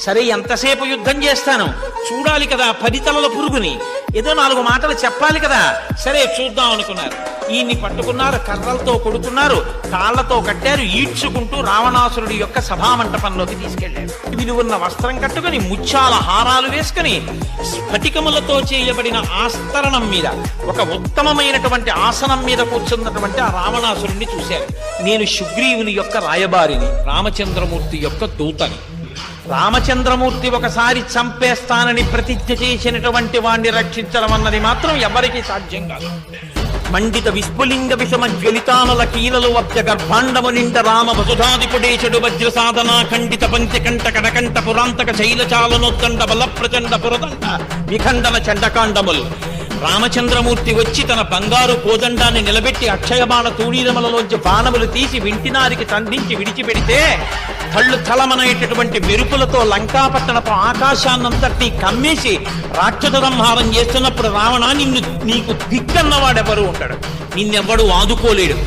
సరే ఎంతసేపు యుద్ధం చేస్తాను, చూడాలి కదా 10 తలల పురుగుని, ఏదో 4 మాటలు చెప్పాలి కదా, సరే చూద్దాం అనుకున్నారు. ఈయన్ని పట్టుకున్నారు, కర్రలతో కొడుతున్నారు, కాళ్లతో కట్టారు, ఈడ్చుకుంటూ రావణాసురుడి యొక్క సభామంటపంలోకి తీసుకెళ్లారు. విలువన్న వస్త్రం కట్టుకుని, ముత్యాల హారాలు వేసుకుని, స్ఫటికములతో చేయబడిన ఆస్తరణం మీద ఒక ఉత్తమమైనటువంటి ఆసనం మీద కూర్చున్నటువంటి ఆ రావణాసురుణ్ణి చూశారు. నేను సుగ్రీవుని యొక్క రాయబారిని, రామచంద్రమూర్తి యొక్క దూతని. రామచంద్రమూర్తి ఒకసారి చంపేస్తానని ప్రతిజ్ఞ చేసినటువంటి వాణ్ణి రక్షించడం అన్నది మాత్రం ఎవరికీ సాధ్యం కాదు. మండిత విస్ఫులింగ విషమ జ్వలితానల కీలలు వబ్జ గర్భాండము నిండ రామ వసుధాదిపుడేశుడు వజ్ర సాధన ఖండిత పంచకంఠ కడకంఠ పురాంతక శైలచాలనోత్కండ బల ప్రచండ పురదండ విఖండన చండకాండములు. రామచంద్రమూర్తి వచ్చి తన బంగారు కోదండాన్ని నిలబెట్టి అక్షయబాణ తూణీరములలోంచి బాణములు తీసి వింటినారికి సంధించి విడిచిపెడితే కళ్ళు చలమనేటటువంటి మెరుపులతో లంకాపట్టణపు ఆకాశాన్నంతటి కమ్మేసి రాక్షస సంహారం చేస్తున్నప్పుడు రావణ నీకు దిక్కన్నవాడెవరు ఉంటాడు, నిన్నెవ్వడు ఆదుకోలేడు.